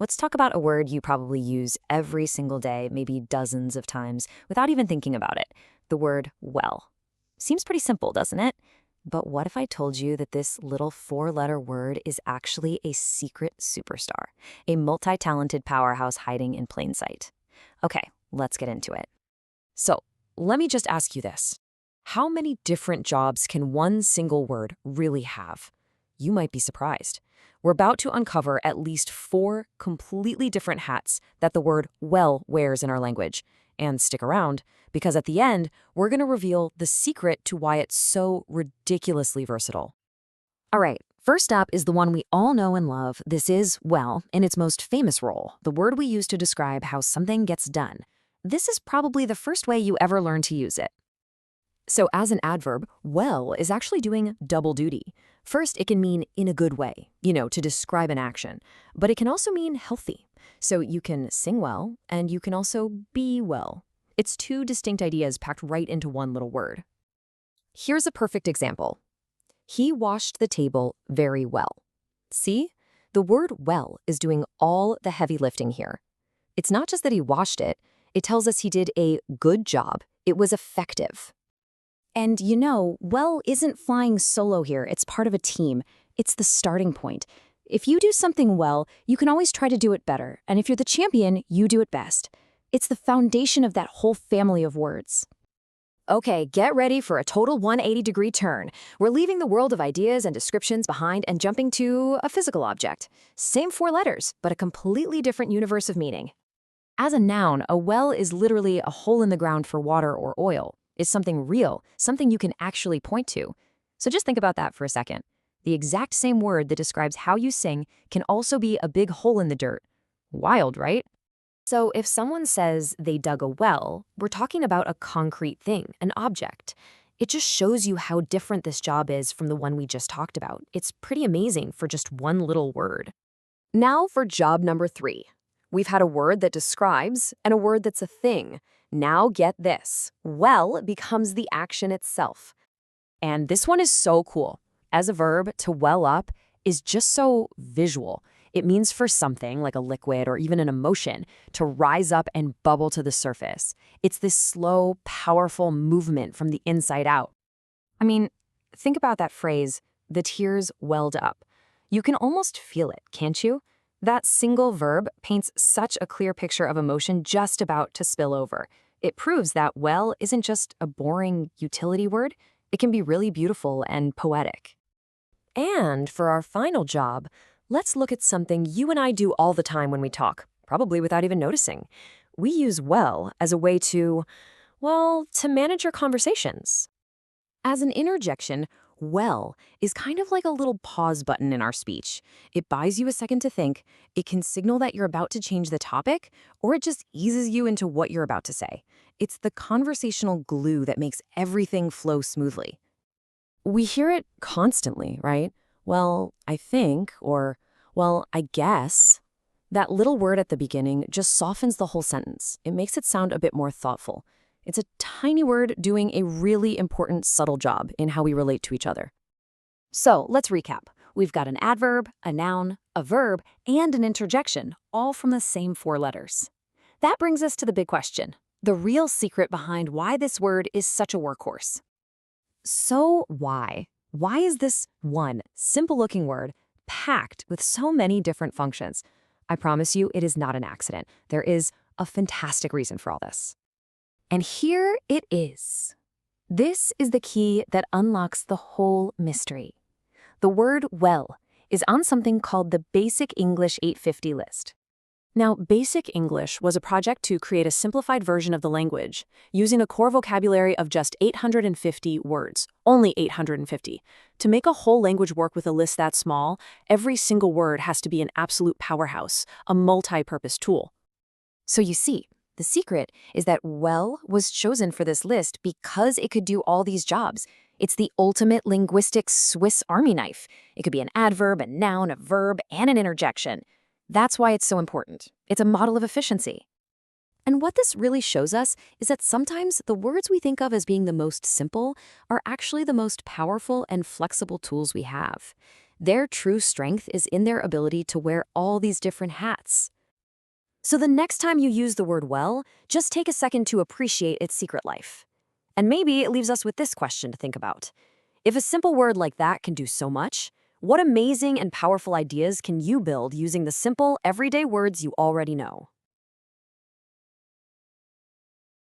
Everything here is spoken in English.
Let's talk about a word you probably use every single day, maybe dozens of times, without even thinking about it. The word well. Seems pretty simple, doesn't it? But what if I told you that this little four-letter word is actually a secret superstar, a multi-talented powerhouse hiding in plain sight? Okay, let's get into it. So, let me just ask you this. How many different jobs can one single word really have? You might be surprised. We're about to uncover at least 4 completely different hats that the word well wears in our language. And stick around, because at the end, we're going to reveal the secret to why it's so ridiculously versatile. All right, first up is the one we all know and love. This is well in its most famous role, the word we use to describe how something gets done. This is probably the first way you ever learned to use it. So as an adverb, well is actually doing double duty. First, it can mean in a good way, to describe an action. But it can also mean healthy. So you can sing well, and you can also be well. It's 2 distinct ideas packed right into one little word. Here's a perfect example. He washed the table very well. See? The word well is doing all the heavy lifting here. It's not just that he washed it. It tells us he did a good job. It was effective. And well isn't flying solo here. It's part of a team. It's the starting point. If you do something well, you can always try to do it better. And if you're the champion, you do it best. It's the foundation of that whole family of words. Okay, get ready for a total 180-degree turn. We're leaving the world of ideas and descriptions behind and jumping to a physical object. Same 4 letters, but a completely different universe of meaning. As a noun, a well is literally a hole in the ground for water or oil. It's something real, something you can actually point to. So just think about that for a second. The exact same word that describes how you sing can also be a big hole in the dirt. Wild, right? So if someone says they dug a well, we're talking about a concrete thing, an object. It just shows you how different this job is from the one we just talked about. It's pretty amazing for just one little word. Now for job number 3. We've had a word that describes and a word that's a thing. Now get this. Well becomes the action itself. And this one is so cool. As a verb, to well up is just so visual. It means for something, like a liquid or even an emotion, to rise up and bubble to the surface. It's this slow, powerful movement from the inside out. I mean, think about that phrase, the tears welled up. You can almost feel it, can't you? That single verb paints such a clear picture of emotion just about to spill over. It proves that well isn't just a boring utility word. It can be really beautiful and poetic. And for our final job, let's look at something you and I do all the time when we talk, probably without even noticing. We use well as a way to manage your conversations. As an interjection, well is kind of like a little pause button in our speech. It buys you a second to think, it can signal that you're about to change the topic, or it just eases you into what you're about to say. It's the conversational glue that makes everything flow smoothly. We hear it constantly, right? Well, I think, or, well, I guess. That little word at the beginning just softens the whole sentence. It makes it sound a bit more thoughtful. It's a tiny word doing a really important, subtle job in how we relate to each other. So let's recap. We've got an adverb, a noun, a verb, and an interjection, all from the same 4 letters. That brings us to the big question, the real secret behind why this word is such a workhorse. So why? Why is this one simple-looking word packed with so many different functions? I promise you it is not an accident. There is a fantastic reason for all this. And here it is. This is the key that unlocks the whole mystery. The word well is on something called the Basic English 850 list. Now, Basic English was a project to create a simplified version of the language using a core vocabulary of just 850 words, only 850. To make a whole language work with a list that small, every single word has to be an absolute powerhouse, a multi-purpose tool. So you see, the secret is that well was chosen for this list because it could do all these jobs. It's the ultimate linguistic Swiss Army knife. It could be an adverb, a noun, a verb, and an interjection. That's why it's so important. It's a model of efficiency. And what this really shows us is that sometimes the words we think of as being the most simple are actually the most powerful and flexible tools we have. Their true strength is in their ability to wear all these different hats. So the next time you use the word well, just take a second to appreciate its secret life. And maybe it leaves us with this question to think about. If a simple word like that can do so much, what amazing and powerful ideas can you build using the simple, everyday words you already know?